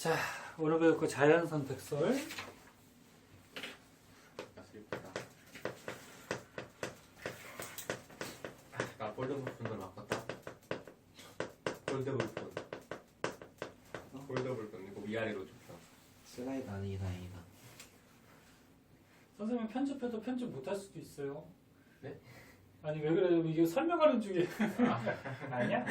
자, 오늘 배울 거 자연선택설. 슬프다. 나 폴더블폰으로 바꿨다. 폴더블폰. 폴더블폰 이거 위아래로 좁혀. 슬라이드 아니긴 아니다. 선생님 편집해도 편집 못할 수도 있어요. 네? 아니 왜 그래요? 이게 설명하는 중에 아, 아니야?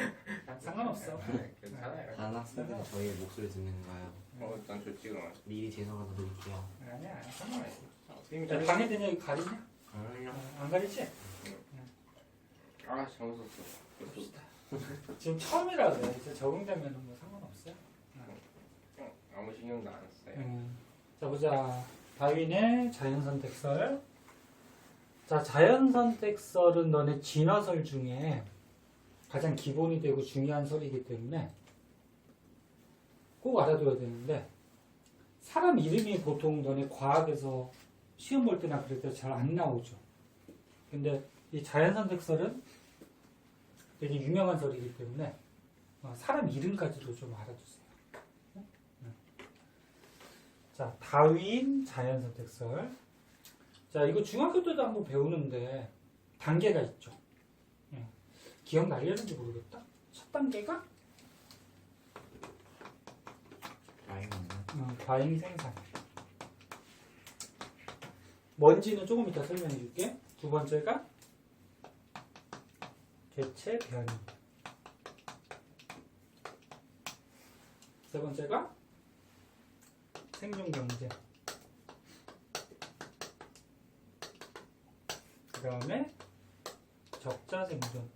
상관없어. 괜찮아요. 다른 학생들이 저희의 목소리 듣는 거예요. 난 좋지 그러면. 미리 죄송하다 드릴게요. 아니야, 상관없어. 선생님이 야, 잘. 방해되냐? 이거 가리냐? 아니요. 안 가리지? 아 잘못 썼어. 지금 처음이라 그래. 이제 적응되면 뭐 상관없어요. 아무 신경도 안 써요. 자, 보자. 다윈의 자연선택설. 자, 자연선택설은 너네 진화설 중에 가장 기본이 되고 중요한 설이기 때문에 꼭 알아둬야 되는데, 사람 이름이 보통 너네 과학에서 시험 볼 때나 그럴 때 잘 안 나오죠. 근데 이 자연선택설은 되게 유명한 설이기 때문에 사람 이름까지도 좀 알아두세요. 자, 다윈 자연선택설. 자, 이거 중학교 때도 한번 배우는데 단계가 있죠. 기억나려는지 모르겠다. 첫 단계가 과잉 생산. 뭔지는 조금 이따 설명해 줄게. 두 번째가 개체 변이. 세 번째가 생존 경제. 그 다음에 적자 생존.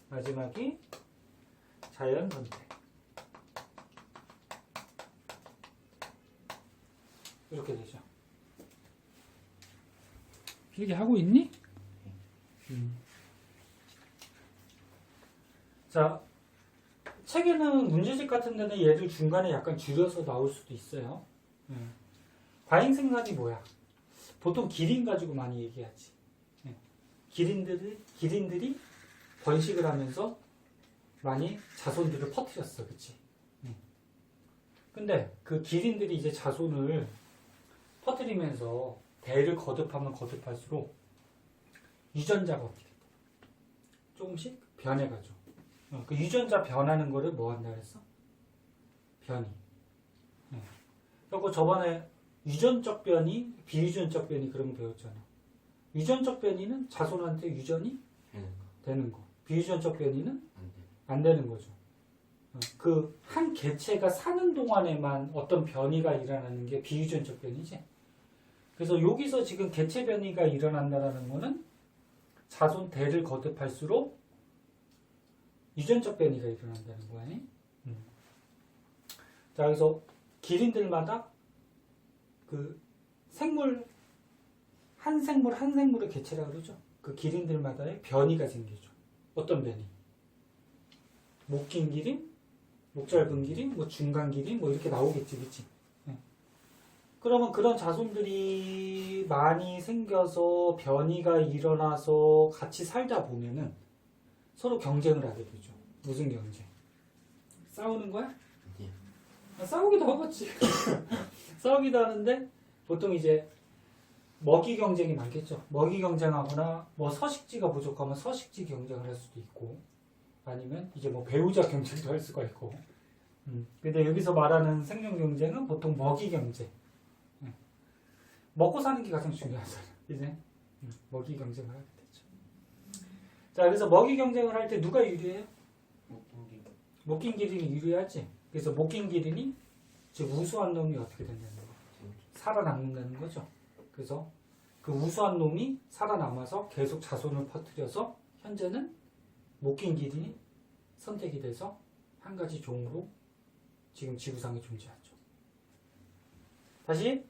마지막이 자연 선택. 이렇게 되죠. 이렇게 하고 있니? 자, 책에는 문제집 같은 데는 얘를 중간에 약간 줄여서 나올 수도 있어요. 과잉 생산이 뭐야? 보통 기린 가지고 많이 얘기하지. 기린들이 번식을 하면서 많이 자손들을 퍼뜨렸어. 그치? 근데 그 기린들이 이제 자손을 퍼뜨리면서 대를 거듭하면 거듭할수록 유전자가 어떻게 돼? 조금씩 변해가죠. 그 유전자 변하는 거를 뭐 한다 그랬어? 변이. 그리고 저번에 유전적 변이, 비유전적 변이 그런 거 배웠잖아. 유전적 변이는 자손한테 유전이 되는 거. 비유전적 변이는 안 되는 거죠. 그 한 개체가 사는 동안에만 어떤 변이가 일어나는 게 비유전적 변이지. 그래서 여기서 지금 개체 변이가 일어난다는 거는 자손 대를 거듭할수록 유전적 변이가 일어난다는 거야. 자, 그래서 기린들마다 그 생물 한 생물의 개체라 그러죠. 그 기린들마다의 변이가 생기죠. 어떤 변이? 목 긴 기린, 목 짧은 기린, 뭐 중간 기린, 뭐 이렇게 나오겠지, 그치? 그러면 그런 자손들이 많이 생겨서 변이가 일어나서 같이 살다 보면은 서로 경쟁을 하게 되죠. 무슨 경쟁? 싸우는 거야? 싸우기도 하겠지. 싸우기도 하는데 보통 이제 먹이 경쟁이 많겠죠. 먹이 경쟁하거나 뭐 서식지가 부족하면 서식지 경쟁을 할 수도 있고, 아니면 이제 뭐 배우자 경쟁도 할 수가 있고. 근데 여기서 말하는 생존 경쟁은 보통 먹이 경쟁. 먹고 사는 게 가장 중요하잖아. 이제 먹이 경쟁을 하게 되죠. 자, 그래서 먹이 경쟁을 할 때 누가 유리해요? 못 긴 기린이 유리하지. 그래서 못 긴 기린이 즉 우수한 놈이 어떻게 된다는 거? 살아남는다는 거죠. 그래서 그 우수한 놈이 살아남아서 계속 자손을 퍼뜨려서 현재는 못 긴 기린이 선택이 돼서 한 가지 종으로 지금 지구상에 존재하죠. 다시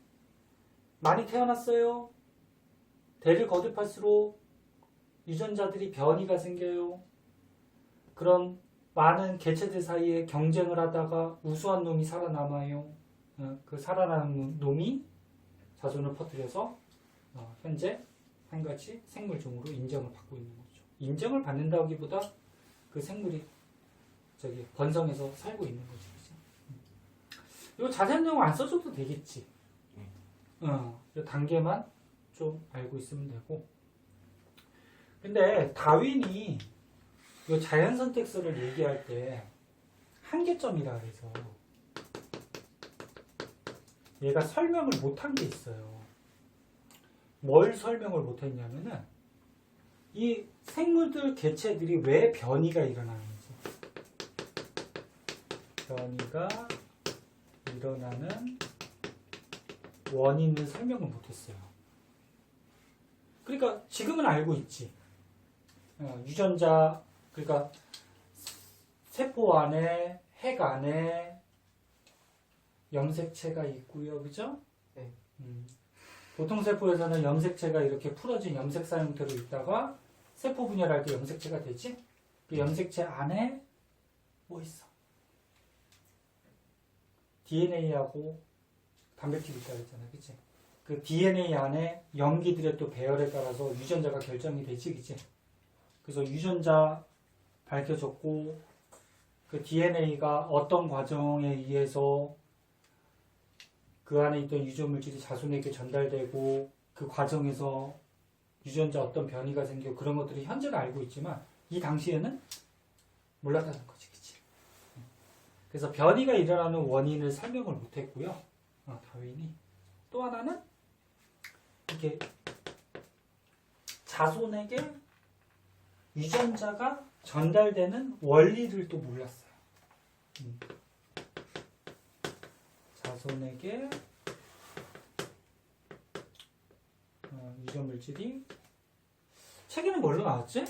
많이 태어났어요. 대를 거듭할수록 유전자들이 변이가 생겨요. 그런 많은 개체들 사이에 경쟁을 하다가 우수한 놈이 살아남아요. 그 살아남은 놈이 자손을 퍼뜨려서 현재 한 가지 생물종으로 인정을 받고 있는 거죠. 인정을 받는다기보다 그 생물이 저기 번성해서 살고 있는 거지. 그죠? 이 자세한 내용 안 써줘도 되겠지. 이 단계만 좀 알고 있으면 되고. 근데 다윈이 이 자연 선택설을 얘기할 때 한계점이라 그래서 얘가 설명을 못한 게 있어요. 뭘 설명을 못했냐면은 이 생물들, 개체들이 왜 변이가 일어나는지, 변이가 일어나는 원인을 설명을 못했어요. 그러니까 지금은 알고 있지. 유전자, 그러니까 세포 안에, 핵 안에 염색체가 있고요, 그죠? 네. 보통 세포에서는 염색체가 이렇게 풀어진 염색사 형태로 있다가 세포 분열할 때 염색체가 되지? 그 염색체 안에 뭐 있어? DNA하고 단백질이 있다고 했잖아, 그치? 그 DNA 안에 염기들의 또 배열에 따라서 유전자가 결정이 되지, 그치? 그래서 유전자 밝혀졌고, 그 DNA가 어떤 과정에 의해서 그 안에 있던 유전물질이 자손에게 전달되고, 그 과정에서 유전자 어떤 변이가 생기고, 그런 것들이 현재는 알고 있지만, 이 당시에는 몰랐다는 거지, 그치? 그래서 변이가 일어나는 원인을 설명을 못했고요, 다윈이. 또 하나는, 이렇게 자손에게 유전자가 전달되는 원리를 또 몰랐어요. 자손에게 유전 물질이, 책에는 뭘로 나왔지?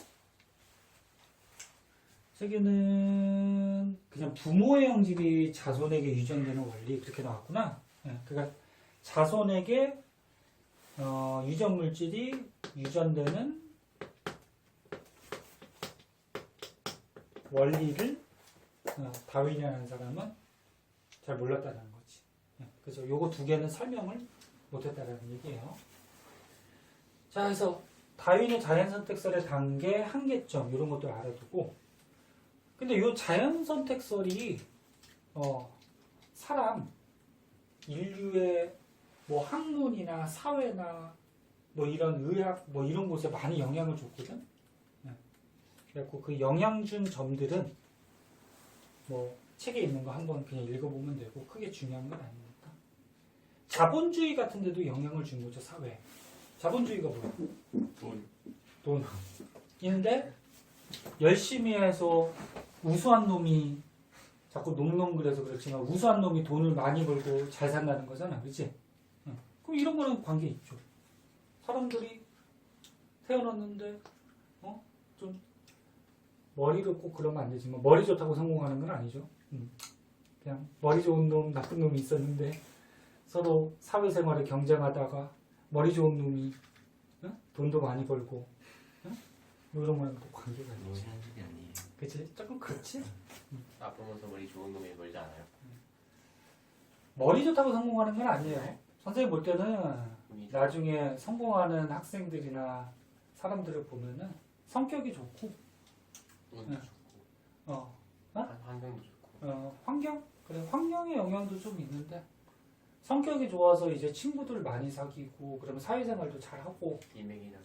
책에는 그냥 부모의 형질이 자손에게 유전되는 원리 그렇게 나왔구나. 그러니까 자손에게 유전 물질이 유전되는 원리를 다윈이라는 사람은 잘 몰랐다는 거지. 그래서 요거 두 개는 설명을 못했다는 얘기예요. 자, 그래서 다윈의 자연선택설의 단계, 한계점 이런 것도 알아두고, 근데 요 자연선택설이 사람, 인류의 뭐 학문이나 사회나 뭐 이런 의학 뭐 이런 곳에 많이 영향을 줬거든. 그래갖고 그 영향 준 점들은 뭐 책에 있는 거 한번 그냥 읽어보면 되고 크게 중요한 건 아니니까. 자본주의 같은 데도 영향을 준 거죠, 사회에. 자본주의가 뭐야? 돈. 인데 열심히 해서 우수한 놈이, 자꾸 놈놈 그래서 그렇지만 우수한 놈이 돈을 많이 벌고 잘 산다는 거잖아, 그렇지? 그럼 이런 거는 관계 있죠. 사람들이 태어났는데 좀 머리를 꼭 그러면 안 되지만 머리 좋다고 성공하는 건 아니죠. 그냥 머리 좋은 놈, 나쁜 놈이 있었는데 서로 사회생활에 경쟁하다가 머리 좋은 놈이 돈도 많이 벌고 뭐 이런 거랑 또 관계가 너무 있지. 현실이 아니에요. 그치? 조금 그렇지? 나쁘면서 머리 좋은 놈이 멀지 않아요. 머리 좋다고 성공하는 건 아니에요. 선생님 볼 때는 나중에 성공하는 학생들이나 사람들을 보면은 성격이 좋고, 운도 네. 좋고, 환경도 좋고. 환경? 그래, 환경의 영향도 좀 있는데, 성격이 좋아서 이제 친구들 많이 사귀고, 그러면 사회생활도 잘하고, 이맥이나.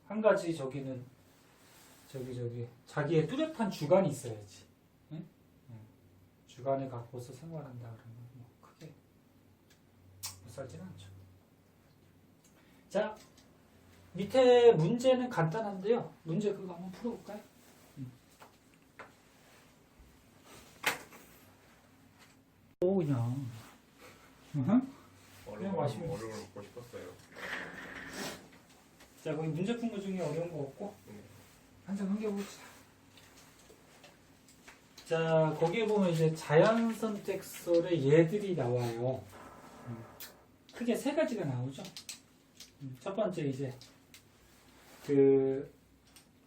한 가지 저기는, 자기의 뚜렷한 주관이 있어야지. 응? 주관을 갖고서 생활한다 그러면 뭐 크게 못 살지는 않죠. 자, 밑에 문제는 간단한데요. 문제 그거 한번 풀어볼까요? 오, 그냥. 그냥 마시면 얼음을 먹고 싶었어요. 자, 거기 문제 푼 거 중에 어려운 거 없고, 한장 넘겨봅시다. 자, 거기에 보면 이제 자연선택설의 예들이 나와요. 크게 세 가지가 나오죠. 첫 번째 이제 그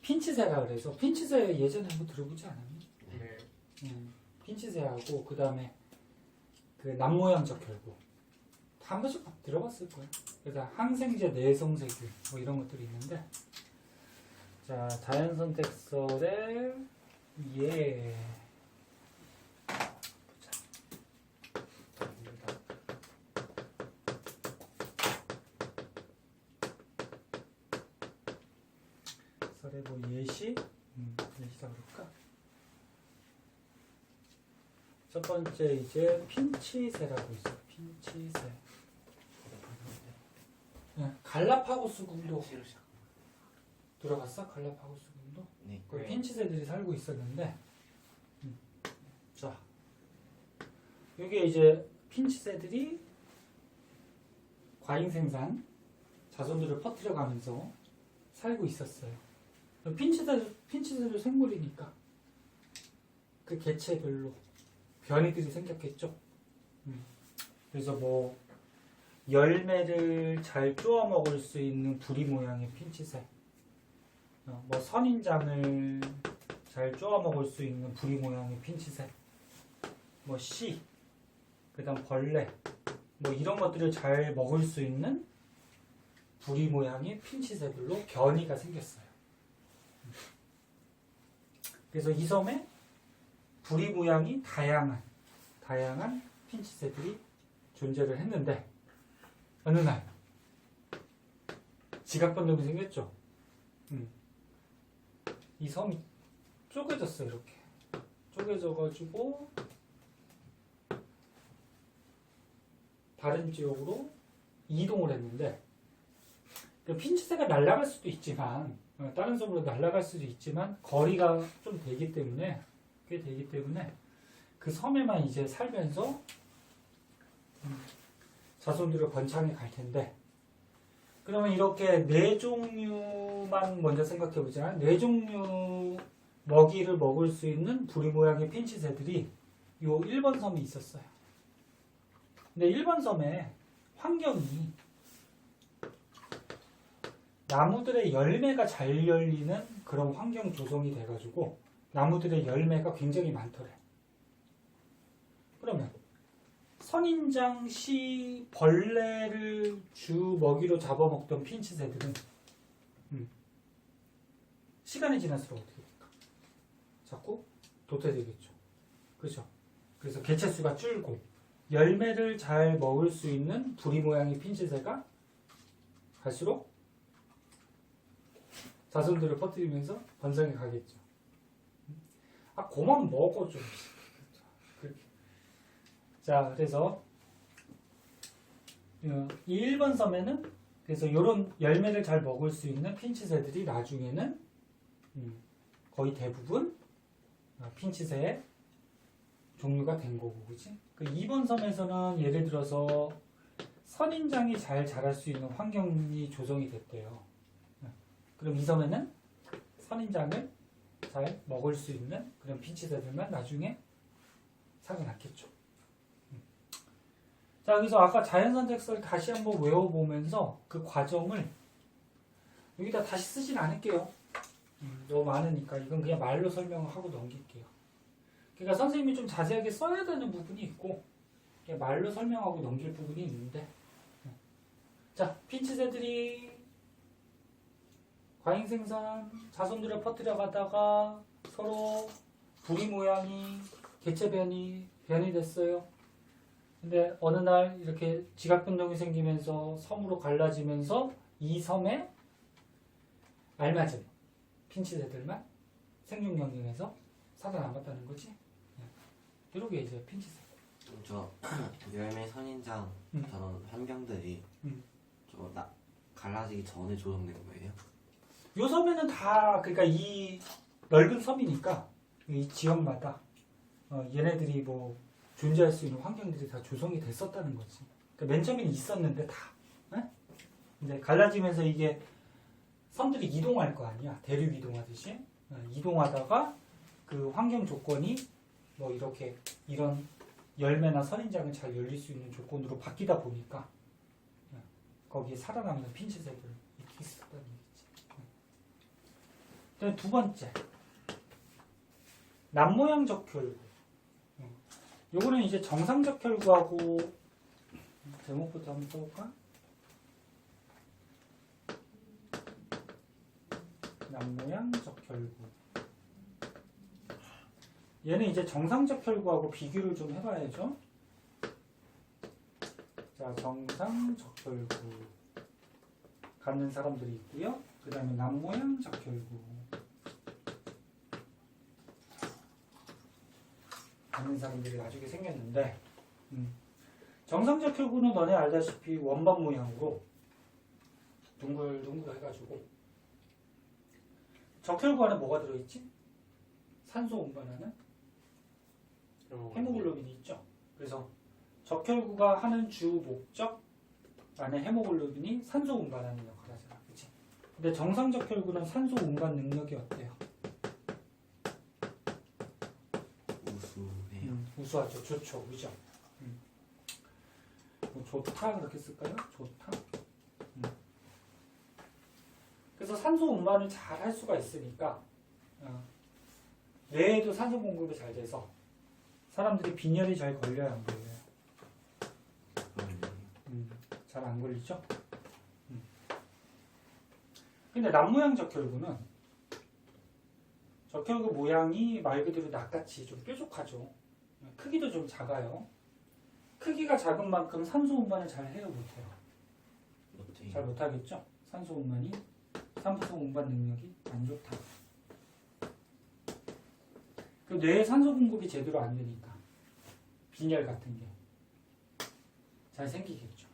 핀치새라 그래서, 핀치새 예전에 한번 들어보지 않았니? 네. 핀치새하고 그 다음에 그 남모양적 결구 다 한 번씩 들어봤을 거예요. 그래서 항생제, 내성세균 뭐 이런 것들이 있는데, 자, 자연선택설의 예 작살의 뭐 예시? 예시라 그럴까? 첫 번째 이제 핀치세라고 있어요. 핀치세. 네, 갈라파고스 군도 들어갔어? 갈라파고스 군도? 네. 거기 핀치새들이 살고 있었는데, 자, 이게 이제 핀치새들이 과잉 생산, 자손들을 퍼뜨려가면서 살고 있었어요. 핀치새도 생물이니까 그 개체별로 변이들이 생겼겠죠. 그래서 뭐 열매를 잘 쪼아 먹을 수 있는 부리 모양의 핀치새, 뭐 선인장을 잘 쪼아 먹을 수 있는 부리 모양의 핀치새, 뭐 씨, 그다음 벌레, 뭐 이런 것들을 잘 먹을 수 있는 부리 모양의 핀치새들로 변이가 생겼어요. 그래서 이 섬에 부리 모양이 다양한 핀치새들이 존재를 했는데 어느 날 지각변동이 생겼죠. 이 섬이 쪼개졌어요. 이렇게 쪼개져가지고 다른 지역으로 이동을 했는데 그 핀치새가 날아갈 수도 있지만 다른 섬으로 날아갈 수도 있지만 거리가 좀 되기 때문에 꽤 되기 때문에 그 섬에만 이제 살면서 자손들을 번창해 갈 텐데 그러면 이렇게 네 종류만 먼저 생각해 보자. 네 종류 먹이를 먹을 수 있는 부리 모양의 핀치새들이 요 1번 섬에 있었어요. 근데 1번 섬의 환경이 나무들의 열매가 잘 열리는 그런 환경 조성이 돼가지고 나무들의 열매가 굉장히 많더래. 그러면 선인장, 씨, 벌레를 주 먹이로 잡아먹던 핀치새들은 시간이 지날수록 어떻게 될까? 자꾸 도태되겠죠. 그렇죠? 그래서 개체수가 줄고 열매를 잘 먹을 수 있는 부리 모양의 핀치새가 갈수록 자손들을 퍼뜨리면서 번성해 가겠죠. 아, 그만 먹어 좀. 그렇게. 자, 그래서 이 1번 섬에는 그래서 이런 열매를 잘 먹을 수 있는 핀치새들이 나중에는 거의 대부분 핀치새의 종류가 된 거고, 그렇지? 그 2번 섬에서는 예를 들어서 선인장이 잘 자랄 수 있는 환경이 조성이 됐대요. 그럼 이 섬에는 선인장을 잘 먹을 수 있는 그런 핀치새들만 나중에 살아났겠죠. 자, 그래서 아까 자연선택설 다시 한번 외워보면서 그 과정을 여기다 다시 쓰진 않을게요. 너무 많으니까 이건 그냥 말로 설명하고 넘길게요. 그러니까 선생님이 좀 자세하게 써야 되는 부분이 있고 그냥 말로 설명하고 넘길 부분이 있는데, 자, 핀치새들이 과잉 생산, 자손들을 퍼뜨려 가다가 서로 부리 모양이 개체 변이됐어요. 근데 어느 날 이렇게 지각변동이 생기면서 섬으로 갈라지면서 이 섬에 알맞은 핀치새들만 생존 경쟁에서 살아남았다는 거지. 이렇게 이제 핀치새. 저 열매 선인장 저런 환경들이 갈라지기 전에 조성된 거예요? 요 섬에는 다 그러니까 이 넓은 섬이니까 이 지역마다 얘네들이 뭐 존재할 수 있는 환경들이 다 조성이 됐었다는 거지. 그러니까 맨 처음에는 있었는데 다. 근데 갈라지면서 이게 섬들이 이동할 거 아니야. 대륙 이동하듯이. 이동하다가 그 환경 조건이 뭐 이렇게 이런 열매나 선인장을 잘 열릴 수 있는 조건으로 바뀌다 보니까 거기에 살아남는 핀치새들이 있었다는 얘기지. 두 번째, 남모양 적혈구. 요거는 이제 정상적 혈구하고 제목부터 한번 써볼까? 남모양 적혈구. 얘는 이제 정상적 혈구하고 비교를 좀 해봐야죠. 자, 정상적 혈구. 갖는 사람들이 있고요. 그 다음에 남모양 적혈구 갖는 사람들이 나중에 생겼는데 정상적혈구는 너네 알다시피 원반 모양으로 둥글둥글 해가지고 적혈구 안에 뭐가 들어있지? 산소 운반하는 헤모글로빈이 있죠. 그래서 적혈구가 하는 주 목적 안에 헤모글로빈이 산소 운반하는 역할을 하잖아. 그치? 근데 정상적혈구는 산소 운반 능력이 어때요? 우수해요. 우수하죠. 좋죠. 그죠? 뭐 좋다 그렇게 쓸까요? 좋다. 그래서 산소 운반을 잘 할 수가 있으니까 뇌에도 산소 공급이 잘 돼서 사람들이 빈혈이 잘 걸려야 안 걸려요? 잘 안 걸리죠? 근데 남모양 적혈구는 적혈구 모양이 말 그대로 낫같이 좀 뾰족하죠. 크기도 좀 작아요. 크기가 작은 만큼 산소 운반을 잘 해요, 못해요? 어때요? 잘 못하겠죠? 산소 운반 능력이 안 좋다. 그 뇌에 산소 공급이 제대로 안 되니까 빈혈 같은 게 잘 생기겠죠.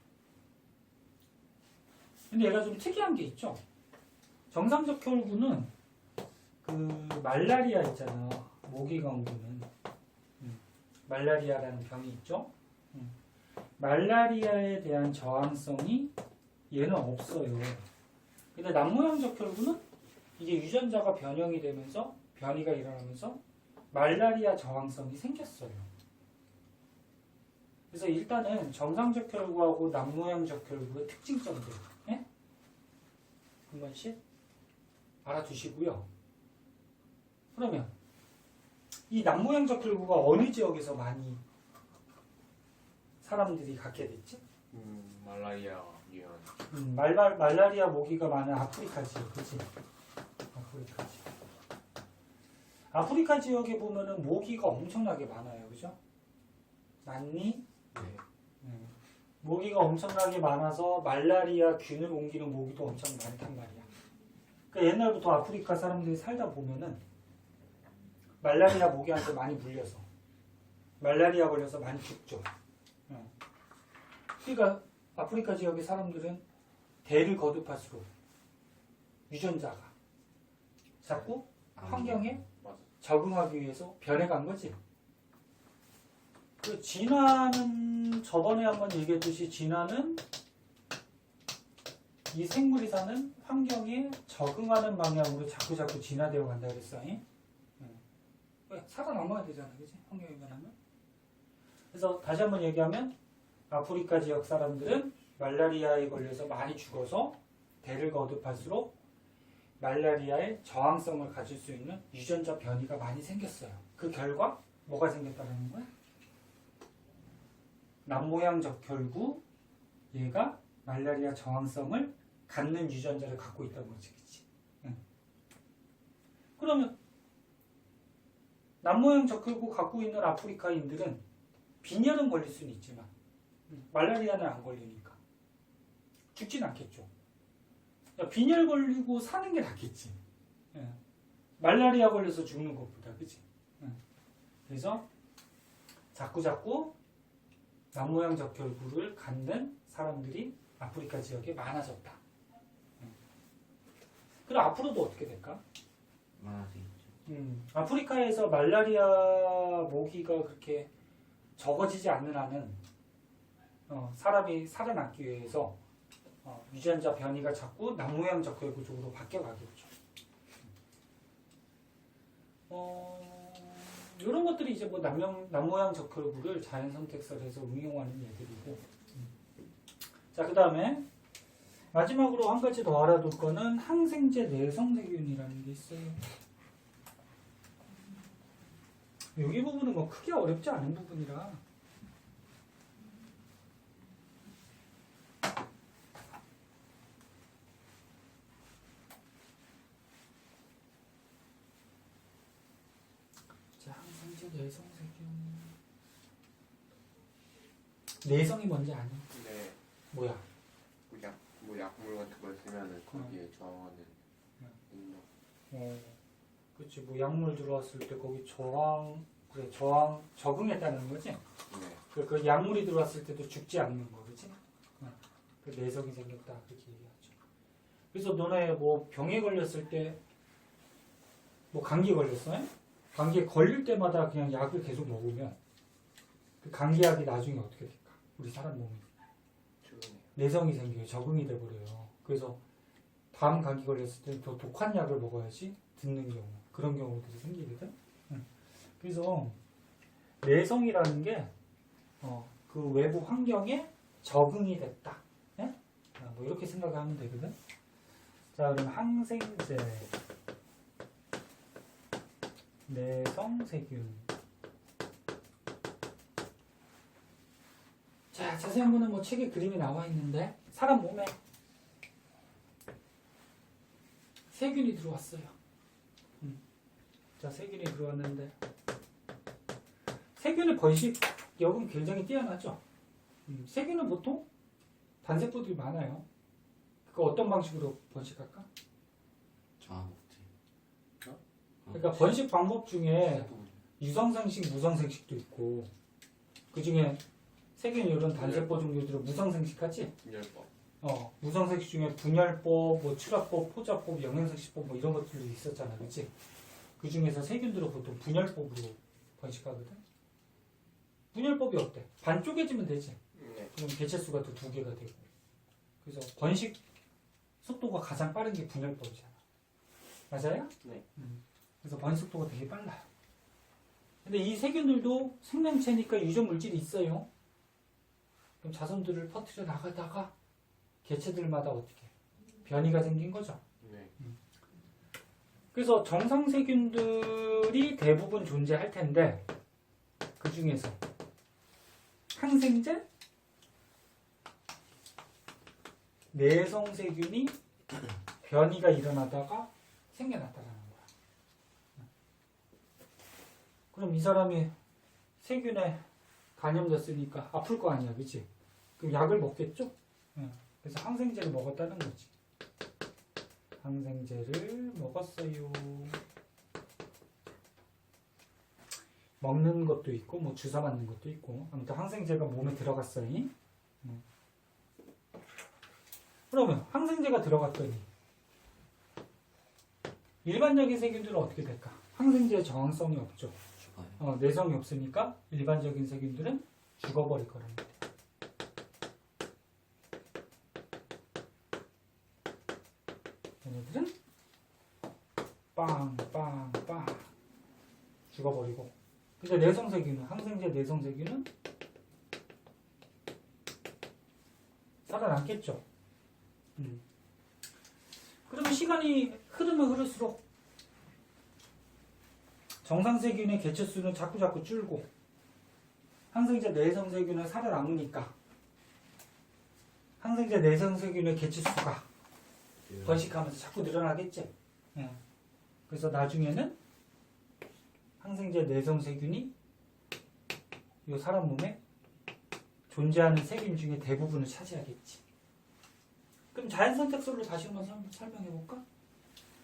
근데 얘가 좀 특이한 게 있죠. 정상적혈구는 그 말라리아 있잖아. 모기가 옮기는 말라리아라는 병이 있죠. 말라리아에 대한 저항성이 얘는 없어요. 근데 남모양 적혈구는 이게 유전자가 변형이 되면서 변이가 일어나면서 말라리아 저항성이 생겼어요. 그래서 일단은 정상적혈구하고 남모양 적혈구의 특징점들 한 번씩 알아두시고요. 그러면 이 남모양 적혈구가 어느 지역에서 많이 사람들이 갖게 됐지? 말라리아 유행. 말라리아 모기가 많은 아프리카 지역, 그치? 아프리카 지역. 아프리카 지역에 보면은 모기가 엄청나게 많아요, 그죠? 많니? 네. 모기가 엄청나게 많아서 말라리아 균을 옮기는 모기도 엄청 많단 말이야. 그러니까 옛날부터 아프리카 사람들이 살다 보면은 말라리아 모기한테 많이 물려서 말라리아 걸려서 많이 죽죠. 그러니까 아프리카 지역의 사람들은 대를 거듭할수록 유전자가 자꾸 환경에 맞아. 적응하기 위해서 변해간 거지. 그 진화는 저번에 한번 얘기했듯이 진화는 이 생물이 사는 환경에 적응하는 방향으로 자꾸 진화되어 간다 그랬어. 왜? 살아남아야 되잖아, 그치? 환경이 변하면. 그래서 다시 한번 얘기하면 아프리카 지역 사람들은 말라리아에 걸려서 많이 죽어서 대를 거듭할수록 말라리아에 저항성을 가질 수 있는 유전자 변이가 많이 생겼어요. 그 결과 뭐가 생겼다는 거야? 남모양 적혈구 얘가 말라리아 저항성을 갖는 유전자를 갖고 있다는 거지, 그치? 그러면 남모양 적혈구 갖고 있는 아프리카인들은 빈혈은 걸릴 수는 있지만 말라리아는 안 걸리니까 죽진 않겠죠. 빈혈 걸리고 사는 게 낫겠지. 말라리아 걸려서 죽는 것보다, 그치? 그래서 자꾸 남모양 적혈구를 갖는 사람들이 아프리카 지역에 많아졌다. 그럼 앞으로도 어떻게 될까? 많아지겠죠. 아프리카에서 말라리아 모기가 그렇게 적어지지 않는 한은 사람이 살아남기 위해서 유전자 변이가 자꾸 남모양 적혈구 쪽으로 바뀌어가겠죠. 이런 것들이 이제 뭐 남모양 적혈구를 자연 선택설에서 응용하는 예들이고. 자, 그 다음에 마지막으로 한 가지 더 알아둘 거는 항생제 내성세균이라는 게 있어요. 여기 부분은 뭐 크게 어렵지 않은 부분이라. 자, 항생제 내성세균. 내성이 뭔지 아니? 네. 뭐야? 그냥 뭐 뭐 약물 같은 걸 쓰면은 거기에 저항하는 능력. 그렇지. 뭐 약물 들어왔을 때 거기 적응했다는 거지. 네. 그 약물이 들어왔을 때도 죽지 않는 거, 그렇지? 그 내성이 생겼다 그렇게 얘기하죠. 그래서 너네 뭐 병에 걸렸을 때 뭐 감기 걸렸어? 감기에 걸릴 때마다 그냥 약을 계속 먹으면 그 감기약이 나중에 어떻게 될까? 우리 사람 몸이 죽으네요. 내성이 생겨요. 적응이 돼버려요. 그래서 다음 감기 걸렸을 때 더 독한 약을 먹어야지 듣는 경우 그런 경우들이 생기거든. 그래서 내성이라는 게 그 외부 환경에 적응이 됐다. 예? 뭐 이렇게 생각하면 되거든. 자, 그럼 항생제, 내성세균. 자, 자세한 거는 뭐 책에 그림이 나와 있는데 사람 몸에 세균이 들어왔어요. 자, 세균이 들어왔는데 세균의 번식력은 굉장히 뛰어나죠. 세균은 보통 단세포들이 많아요. 그거 어떤 방식으로 번식할까? 저항업체. 그러니까 번식 방법 중에 유성생식, 무성생식도 있고 그 중에 세균 이런 단세포 종류들은 무성생식하지? 분열법. 무성생식 중에 분열법, 뭐 출합법, 포자법, 영양생식법 뭐 이런 것들도 있었잖아, 그렇지? 그 중에서 세균들은 보통 분열법으로 번식하거든. 분열법이 어때? 반 쪼개지면 되지. 네. 그럼 개체수가 또 2개가 되고. 그래서 번식 속도가 가장 빠른 게 분열법이잖아. 맞아요? 네. 그래서 번식 속도가 되게 빨라요. 근데 이 세균들도 생명체니까 유전 물질이 있어요. 그럼 자손들을 퍼뜨려 나가다가 개체들마다 어떻게 변이가 생긴 거죠. 네. 그래서 정상 세균들이 대부분 존재할 텐데 그 중에서 항생제, 내성 세균이 변이가 일어나다가 생겨났다라는 거야. 그럼 이 사람이 세균에 감염됐으니까 아플 거 아니야, 그렇지? 그럼 약을 먹겠죠? 그래서 항생제를 먹었다는 거지. 항생제를 먹었어요. 먹는 것도 있고 뭐 주사 맞는 것도 있고 아무튼 항생제가 몸에 들어갔어요. 그러면 항생제가 들어갔더니 일반적인 세균들은 어떻게 될까? 항생제에 저항성이 없죠. 죽어요. 내성이 없으니까 일반적인 세균들은 죽어버릴 거랍니다. 얘네들은 빵빵빵 죽어버리고. 근데 내성세균은 항생제 내성세균은 살아남겠죠. 그러면 시간이 흐르면 흐를수록 정상세균의 개체수는 자꾸 줄고 항생제 내성세균은 살아남으니까 항생제 내성세균의 개체수가 번식하면서 자꾸 늘어나겠지. 그래서 나중에는 항생제 내성세균이 이 사람 몸에 존재하는 세균 중에 대부분을 차지하겠지. 그럼 자연선택설로 다시 한번 설명해볼까?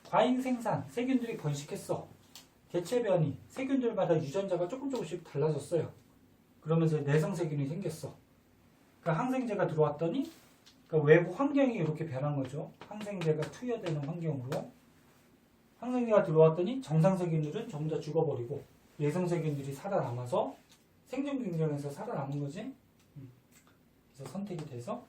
과잉 생산, 세균들이 번식했어. 개체 변이, 세균들마다 유전자가 조금씩 달라졌어요. 그러면서 내성세균이 생겼어. 그러니까 항생제가 들어왔더니 그러니까 외부 환경이 이렇게 변한 거죠. 항생제가 투여되는 환경으로. 항생제가 들어왔더니 정상세균들은 전부 다 죽어버리고 내성세균들이 살아남아서 생존 경쟁에서 살아남은 거지. 그래서 선택이 돼서